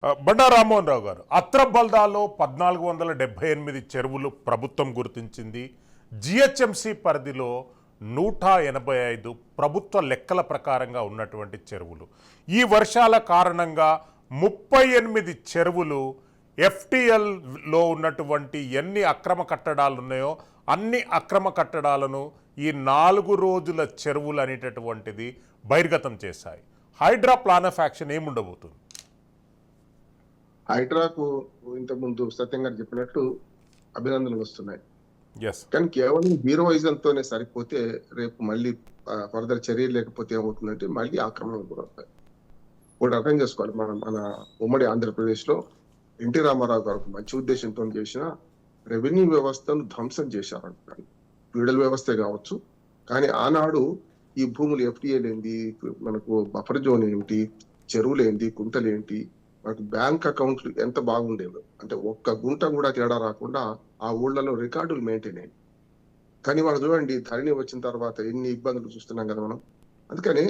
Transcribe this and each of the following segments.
బండా రామ్మోహన్ రావు గారు, అత్రబల్దాలో 1478 చెరువులు ప్రభుత్వం గుర్తించింది. జిహెచ్ఎంసి పరిధిలో 185 ప్రభుత్వ లెక్కల ప్రకారంగా ఉన్నటువంటి చెరువులు. ఈ వర్షాల కారణంగా 38 చెరువులు ఎఫ్టిఎల్లో ఉన్నటువంటి ఎన్ని అక్రమ కట్టడాలు ఉన్నాయో అన్ని అక్రమ కట్టడాలను ఈ 4 రోజుల చెరువులు అనేటటువంటిది బహిర్గతం చేశాయి. హైడ్రా ప్లాన్ ఆఫ్ యాక్షన్ ఏముండబోతుంది? హైడ్రాకు ఇంతకుముందు సత్యం గారు చెప్పినట్టు అభినందనలు వస్తున్నాయి. ఎస్, కానీ కేవలం హీరోయిజంతోనే సరిపోతే రేపు మళ్ళీ ఫర్దర్ చర్యలు లేకపోతే ఏమవుతుందంటే మళ్ళీ ఆక్రమణకు గురవుతాయి. ఒకటి అర్థం చేసుకోవాలి, మన ఉమ్మడి ఆంధ్రప్రదేశ్ లో ఎన్టీ రామారావు గారు మంచి ఉద్దేశంతో చేసిన రెవెన్యూ వ్యవస్థను ధ్వంసం చేశారంటారు. ఫీడల్ వ్యవస్థే కావచ్చు, కానీ ఆనాడు ఈ భూములు ఎఫ్టీఏలు ఏంటి, మనకు బఫర్ జోన్ ఏంటి, చెరువులు ఏంటి, కుంటలు ఏంటి, మనకు బ్యాంక్ అకౌంట్లు ఎంత బాగుండేవి అంటే ఒక్క గుంట కూడా తేడా రాకుండా ఆ ఊళ్ళలో రికార్డులు మెయింటైన్ అయ్యాయి. కానీ వాళ్ళు చూడండి, ధరణి వచ్చిన తర్వాత ఎన్ని ఇబ్బందులు చూస్తున్నాం కదా మనం. అందుకని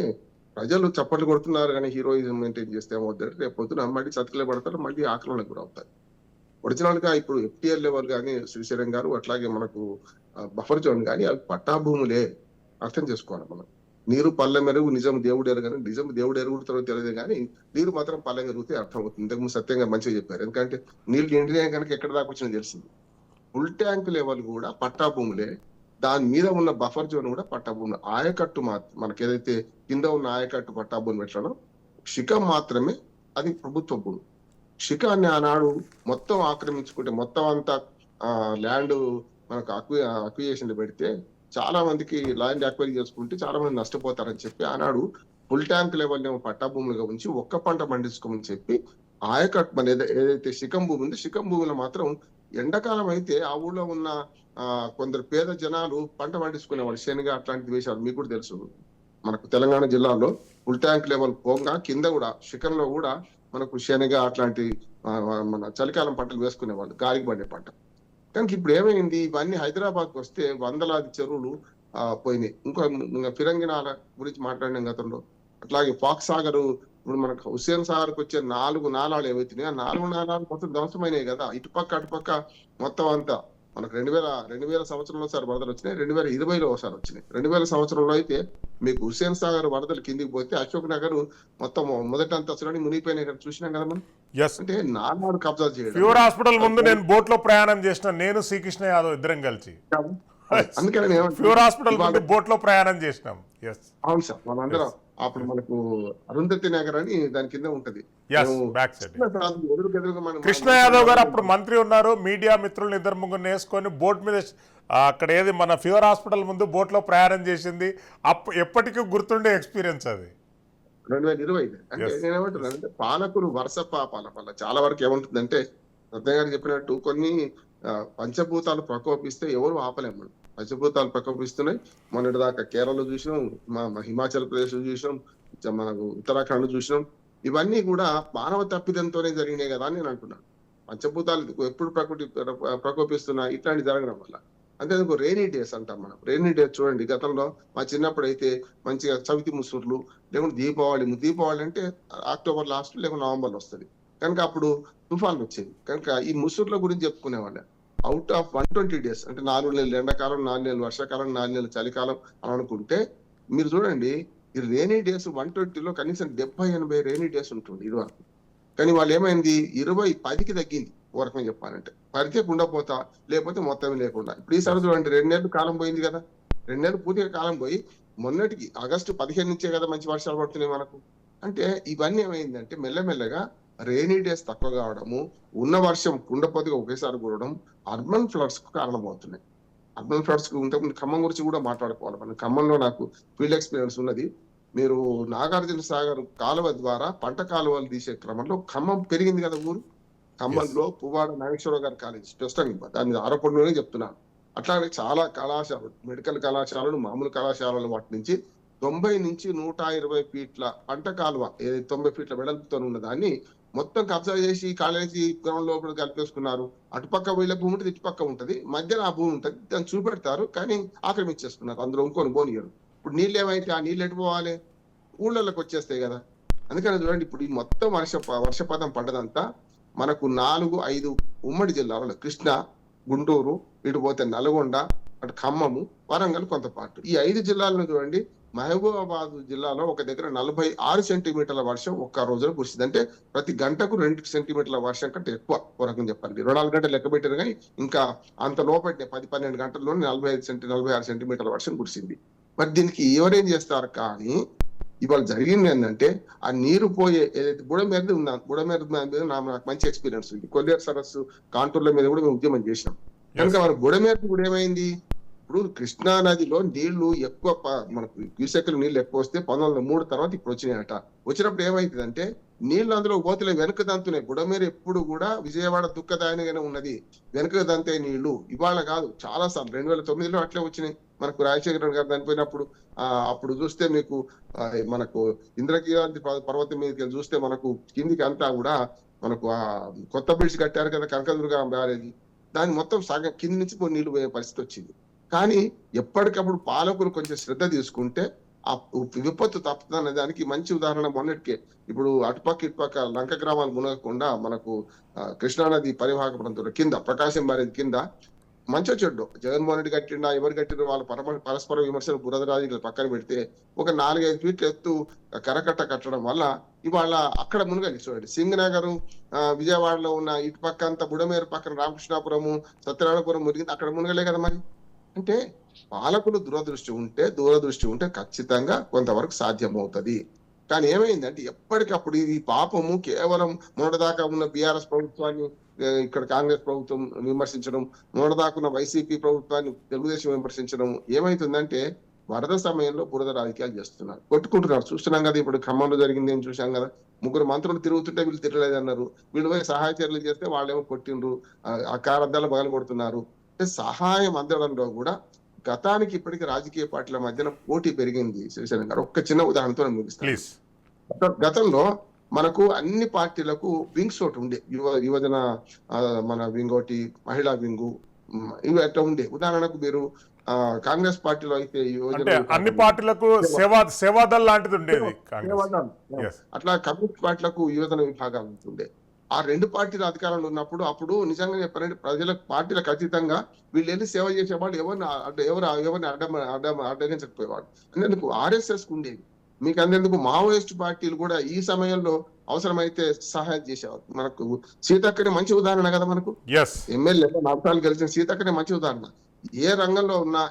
ప్రజలు చప్పట్లు కొడుతున్నారు, కానీ హీరోయిజం మెయింటైన్ చేస్తే ఏమవుతుంది, రేపు పొద్దున మళ్ళీ చతికిలే పడతారు, మళ్ళీ ఆక్రమణకు గురవుతారు. ఒరిజినల్ గా ఇప్పుడు ఎఫ్టీఎల్ లెవెల్ కానీ శ్రీశైలం గారు అట్లాగే మనకు బఫర్ జోన్ కానీ అవి పట్టా భూములే. అర్థం చేసుకోవాలి మనం. నీరు పల్లె మెరుగు నిజం దేవుడు ఎరుగని, నిజం దేవుడు ఎరుగుతో తెలియదు కానీ నీరు మాత్రం పల్లె మెరుగుతే అర్థం అవుతుంది. ఇంతకు సత్యంగా మంచిగా చెప్పారు. ఎందుకంటే నీళ్ళు ఎండినే కనుక ఎక్కడ దాకా వచ్చినా తెలిసింది. ఫుల్ ట్యాంక్ లెవెల్ కూడా పట్టా భూములే, దాని మీద ఉన్న బఫర్ జోన్ కూడా పట్టా భూములు. ఆయకట్టు మనకి ఏదైతే కింద ఉన్న ఆయకట్టు పట్టా భూమి పెట్టడం, శిఖం మాత్రమే అది ప్రభుత్వ భూమి. శిఖాన్ని ఆనాడు మొత్తం ఆక్రమించుకుంటే మొత్తం అంతా ల్యాండ్ మనకు అక్వియేషన్ పెడితే చాలా మందికి ల్యాండ్ అక్వైరీ చేసుకుంటే చాలా మంది నష్టపోతారని చెప్పి ఆనాడు ఫుల్ ట్యాంక్ లెవెల్ పట్టా భూములుగా ఉంచి ఒక్క పంట పండించుకోమని చెప్పి ఆయకట్ మన ఏదైతే శిఖం భూమి ఉంది, శిఖం భూమిలో మాత్రం ఎండాకాలం అయితే ఆ ఊళ్ళో ఉన్న కొందరు పేద జనాలు పంట పండించుకునేవాళ్ళు. శనగ అట్లాంటి వేశారు, మీకు కూడా తెలుసు. మనకు తెలంగాణ జిల్లాలో ఫుల్ ట్యాంక్ లెవెల్ పోగా కింద కూడా శిఖంలో కూడా మనకు శనగ అట్లాంటి మన చలికాలం పంటలు వేసుకునేవాళ్ళు, గాలికి పడే పంట. కానీ ఇప్పుడు ఏమైంది, ఇవన్నీ హైదరాబాద్కి వస్తే వందలాది చెరువులు పోయినాయి. ఇంకా ఫిరంగినాల గురించి మాట్లాడిన గతంలో, అట్లాగే ఫాక్స్ సాగర్, ఇప్పుడు మనకు హుస్సేన్ సాగర్ కి వచ్చే 4 నాలాలు ఏవైతున్నాయి, ఆ 4 నాలాలు మొత్తం ధ్వంసమైనాయి కదా. ఇటుపక్క అటుపక్క మొత్తం అంతా మనకు 2000 సంవత్సరంలో ఒకసారి వరదలు వచ్చినాయి, 2020లో ఒకసారి వచ్చినాయి. 2000 సంవత్సరంలో అయితే మీకు హుస్సేన్ సాగర్ వరదలు కిందికి పోతే అశోక్ నగర్ మొత్తం మొదటి అంతస్తులని మునిగిపోయినాయి కదా, చూసినాం కదా మనం. అంటే నాలుగు కబ్జా చేయడం. ప్యూర్ హాస్పిటల్ ముందు నేను బోట్ లో ప్రయాణం చేసిన, నేను శ్రీకృష్ణ యాదవ్ ఇద్దరం కలిసి అందుకని ప్యూర్ హాస్పిటల్ ముందు బోట్ లో ప్రయాణం చేసినాం. అవును సార్, మనందరం అప్పుడు మనకు అరుంధతి నగర్ అని దాని కింద ఉంటది. కృష్ణ యాదవ్ గారు అప్పుడు మంత్రి ఉన్నారు, మీడియా మిత్రులను 2-3 వేసుకొని బోట్ మీద అక్కడ ఏది మన ప్యూర్ హాస్పిటల్ ముందు బోట్ లో ప్రయాణం చేసింది. ఎప్పటికీ గుర్తుండే ఎక్స్పీరియన్స్ అది. 2025 అంటే నేనేమంటున్నానంటే పాలకులు వరుస పాపాల వల్ల చాలా వరకు ఏముంటుందంటే, రత్న గారు చెప్పినట్టు కొన్ని పంచభూతాలు ప్రకోపిస్తే ఎవరు ఆపలేము. పంచభూతాలు ప్రకోపిస్తున్నాయి. మొన్నటి దాకా కేరళ చూసినాం, హిమాచల్ ప్రదేశ్ చూసినాం, మనకు ఉత్తరాఖండ్ చూసినాం. ఇవన్నీ కూడా మానవ తప్పిదంతోనే జరిగినాయి కదా అని నేను అంటున్నాను. పంచభూతాలు ఎప్పుడు ప్రకోపిస్తున్నా ఇట్లాంటి జరగడం వల్ల. అంతేందుకు రెయినీ డేస్ అంటాం మనం. రెయినీ డేస్ చూడండి, గతంలో మా చిన్నప్పుడు అయితే మంచిగా చవితి ముసుర్లు, లేకుంటే దీపావళి అంటే అక్టోబర్ లాస్ట్ లేకుంటే నవంబర్లో వస్తుంది కనుక అప్పుడు తుఫాన్లు వచ్చేది. కనుక ఈ ముసుర్ల గురించి చెప్పుకునేవాళ్ళం. అవుట్ ఆఫ్ 120 days అంటే 4 నెలలు ఎండాకాలం, 4 నెలలు వర్షాకాలం, 4 నెలలు చలికాలం అని అనుకుంటే మీరు చూడండి, ఈ రెయినీ డేస్ 120లో కనీసం 70-80 రెయినీ డేస్ ఉంటుంది ఇది వరకు. కానీ వాళ్ళు ఏమైంది, 20-10కి తగ్గింది. ఓ రకంగా చెప్పాలంటే పరిచే ఉండపోతా, లేకపోతే మొత్తం లేకుండా. ఇప్పుడు ఈసారి చూడండి, 2 నెలలు కాలం పోయింది కదా, 2 నెలలు పూర్తిగా కాలం పోయి మొన్నటికి ఆగస్టు 15 నుంచే కదా మంచి వర్షాలు పడుతున్నాయి మనకు. అంటే ఇవన్నీ ఏమైందంటే మెల్లమెల్లగా రెయినీ డేస్ తక్కువ కావడము, ఉన్న వర్షం కుండపోతగా ఒకేసారి కూడడం అర్బన్ ఫ్లడ్స్ కు కారణమవుతున్నాయి. అర్బన్ ఫ్లడ్స్ కు ఇంతకుముందు ఖమ్మం గురించి కూడా మాట్లాడుకోవాలి మనం. ఖమ్మంలో నాకు ఫీల్డ్ ఎక్స్పీరియన్స్ ఉన్నది. మీరు నాగార్జున సాగర్ కాలువ ద్వారా పంట కాలువలు తీసే క్రమంలో ఖమ్మం పెరిగింది కదా ఊరు. ఖమ్మంలో పువ్వాడ నాగేశ్వరరావు గారి కాలేజ్ స్పష్టంగా దాని ఆరోపణలోనే చెప్తున్నాను. అట్లాగే చాలా కళాశాలలు, మెడికల్ కళాశాలలు, మామూలు కళాశాలలు, వాటి నుంచి 90 నుంచి 120 ఫీట్ల పంట కాలువ, 90 ఫీట్ల వెడల్పుతో ఉన్న దాన్ని మొత్తం కబ్జా చేసి కాలేజీ గ్రౌండ్ లోపల కలిపేసుకున్నారు. అటుపక్క వీళ్ళ భూమి ఉంటుంది, ఇటుపక్క ఉంటది, మధ్యలో ఆ భూమి ఉంటుంది, దాన్ని చూపెడతారు కానీ ఆక్రమించేసుకున్నారు. అందులో ఇంకొని పోనీయరు. ఇప్పుడు నీళ్ళు ఏమైతే ఆ నీళ్ళు ఎటు పోవాలి, ఊళ్ళలోకి వచ్చేస్తాయి కదా. అందుకని చూడండి ఇప్పుడు ఈ మొత్తం వర్షపాతం పడ్డదంతా మనకు 4-5 ఉమ్మడి జిల్లాలలో కృష్ణ, గుంటూరు, ఇటు పోతే నల్గొండ, అటు ఖమ్మము, వరంగల్ కొంత పాటు. ఈ 5 జిల్లాలను చూడండి. మహబూబాబాద్ జిల్లాలో ఒక దగ్గర 46 సెంటీమీటర్ల వర్షం ఒక్క రోజులో కురిసింది. అంటే ప్రతి గంటకు 2 సెంటీమీటర్ల వర్షం కంటే ఎక్కువ. ఒక రకంగా చెప్పండి 24 గంటలు లెక్క పెట్టారు కానీ ఇంకా అంత లోపట్టే 10-12 గంటల్లోనే 46 సెంటీమీటర్ల వర్షం కురిసింది. మరి దీనికి ఎవరేం చేస్తారు? కానీ ఇవాళ జరిగింది ఏంటంటే ఆ నీరు పోయే ఏదైతే బుడమేరు ఉందా, బుడమేరు మీద నాకు మంచి ఎక్స్పీరియన్స్ ఉంది. కొల్లేరు సరస్సు కాంటూర్ల మీద కూడా మేము ఉద్యమం చేసినాం. కనుక మన బుడమేరు కూడా ఏమైంది, ఇప్పుడు కృష్ణా నదిలో నీళ్లు ఎక్కువ మనకు క్యూసెక్లు నీళ్లు ఎక్కువ వస్తే 1903 తర్వాత ఇప్పుడు వచ్చినాయట. వచ్చినప్పుడు ఏమైతుందంటే నీళ్లు అందులో పోతలే, వెనక దంతున్నాయి. బుడమేరు ఎప్పుడు కూడా విజయవాడ దుఃఖదాయనిగానే ఉన్నది, వెనక దంతే నీళ్లు. ఇవాళ కాదు, చాలా సార్లు 2009లో అట్లే వచ్చినాయి. మనకు రాజశేఖర గారు చనిపోయినప్పుడు అప్పుడు చూస్తే మీకు మనకు ఇంద్రకీలాద్రి పర్వతం మీదకి చూస్తే మనకు కిందికి అంతా కూడా మనకు కొత్త బ్రిడ్జ్ కట్టారు కదా, కనకదుర్గ బ్యారేజీ. దాని మొత్తం సగం కింది నుంచి నీళ్లు పోయే పరిస్థితి వచ్చింది. కానీ ఎప్పటికప్పుడు పాలకులు కొంచెం శ్రద్ధ తీసుకుంటే ఆ విపత్తు తప్పుదనే దానికి మంచి ఉదాహరణ మొన్నటికే ఇప్పుడు అటుపక్క ఇటుపక్క లంక గ్రామాలు మునగకుండా మనకు కృష్ణానది పరివాహక ప్రాంతంలో కింద ప్రకాశం బ్యారేజ్ కింద మంచో చెడ్డు జగన్మోహన్ రెడ్డి కట్టిండా ఎవరు కట్టిండ్రు వాళ్ళ పరస్పర విమర్శలు బురదరాజు పక్కన పెడితే ఒక 4-5 ఫీట్ల ఎత్తు కరకట్ట కట్టడం వల్ల ఇవాళ అక్కడ మునగలి. చూడండి సింగనగర్, విజయవాడలో ఉన్న ఇటు పక్క అంతా బుడమేరు పక్కన రామకృష్ణాపురము, సత్యనారాయణపురం మునిగింది, అక్కడ మునగలే కదా. మరి అంటే పాలకులు దూరదృష్టి ఉంటే ఖచ్చితంగా కొంతవరకు సాధ్యమవుతుంది. కానీ ఏమైందంటే ఎప్పటికప్పుడు ఈ పాపము కేవలం మొన్నటిదాకా ఉన్న బీఆర్ఎస్ ప్రభుత్వాన్ని ఇక్కడ కాంగ్రెస్ ప్రభుత్వం విమర్శించడం, మొన్నటిదాకా ఉన్న వైసీపీ ప్రభుత్వాన్ని తెలుగుదేశం విమర్శించడం ఏమైతుందంటే వరద సమయంలో బురద రాజకీయాలు చేస్తున్నారు, కొట్టుకుంటున్నారు. చూస్తున్నాం కదా, ఇప్పుడు ఖమ్మంలో జరిగింది ఏం చూసాం కదా. 3 మంత్రులు తిరుగుతుంటే వీళ్ళు తిరగలేదన్నారు, వీళ్ళు పోయి సహాయ చర్యలు చేస్తే వాళ్ళేమో కొట్టిండ్రు, ఆ కారద్దాలు బగలు కొడుతున్నారు. అంటే సహాయం అందడంలో కూడా గతానికి ఇప్పటికీ రాజకీయ పార్టీల మధ్యన పోటీ పెరిగింది. శ్రీశైలం గారు ఒక్క చిన్న ఉదాహరణతో ముగిస్తాను. గతంలో మనకు అన్ని పార్టీలకు వింగ్స్ ఒకటి ఉండే, యువజన మన వింగ్ ఒకటి, మహిళా వింగు, ఇవి అట్లా ఉండే. ఉదాహరణకు మీరు కాంగ్రెస్ పార్టీలో అయితే అన్ని పార్టీలకు సేవాదల్ లాంటిది ఉండేది. అట్లా కమ్యూనిస్ట్ పార్టీలకు యువజన విభాగాలు ఉంటుండే. ఆ 2 పార్టీల అధికారంలో ఉన్నప్పుడు అప్పుడు నిజంగా చెప్పారంటే పార్టీలకు అతీతంగా వీళ్ళు వెళ్ళి సేవ చేసేవాళ్ళు ఎవరిని అడ్డగించకపోయేవాడు. అందుకు ఆర్ఎస్ఎస్ ఉండేది. మీకు అందేందుకు మావోయిస్ట్ పార్టీలు కూడా ఈ సమయంలో అవసరమైతే సహాయం చేసేవారు. మనకు సీతక్కని మంచి ఉదాహరణ కదా. మనకు ఎమ్మెల్యే 4 సార్లు గెలిచిన సీతక్కని మంచి ఉదాహరణ. ఏ రంగంలో ఉన్నా,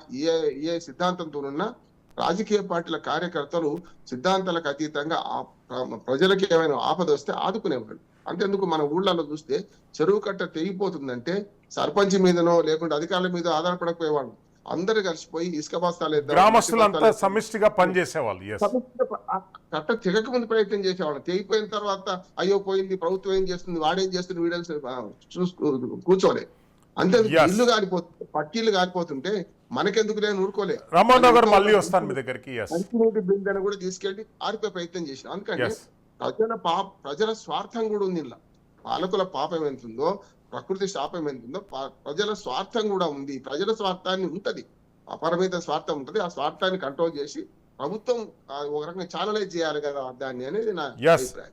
ఏ సిద్ధాంతంతో ఉన్నా రాజకీయ పార్టీల కార్యకర్తలు సిద్ధాంతాలకు అతీతంగా ప్రజలకి ఏమైనా ఆపద వస్తే ఆదుకునేవాళ్ళు. అంతేందుకు మన ఊళ్ళలో చూస్తే చెరువు కట్ట తెగిపోతుందంటే సర్పంచ్ మీదనో లేకుంటే అధికారుల మీద ఆధారపడకపోయేవాళ్ళు. అందరు కలిసిపోయి ఇసుక బస్తాలు గ్రామస్తులంతా సమిష్టిగా పనిచేసేవాళ్ళు. కట్ట తెగక ముందు ప్రయత్నం చేసేవాళ్ళు. తెగిపోయిన తర్వాత అయ్యో పోయింది, ప్రభుత్వం ఏం చేస్తుంది, వాడేం చేస్తుంది, వీడని కూర్చోలే. అంతే, ఇల్లు కాలిపోతుంది, పక్కిళ్ళు కాలిపోతుంటే మనకెందుకు నేను ఊరుకోలే. మళ్ళీ వస్తాను మీ దగ్గరికి. మంచినీటి బిందెను కూడా తీసుకెళ్లి ఆరిపోయే ప్రయత్నం చేసిన. అందుకంటే ప్రజల స్వార్థం కూడా ఉంది ఇలా. పాలకుల పాపం ఎంతుందో, ప్రకృతి శాపం ఎంతుందో ప్రజల స్వార్థం కూడా ఉంది. ప్రజల స్వార్థాన్ని ఉంటది, అపరిమిత స్వార్థం ఉంటది. ఆ స్వార్థాన్ని కంట్రోల్ చేసి ప్రభుత్వం ఒక రకంగా ఛానలైజ్ చేయాలి కదా దాన్ని అనేది నా అభిప్రాయం.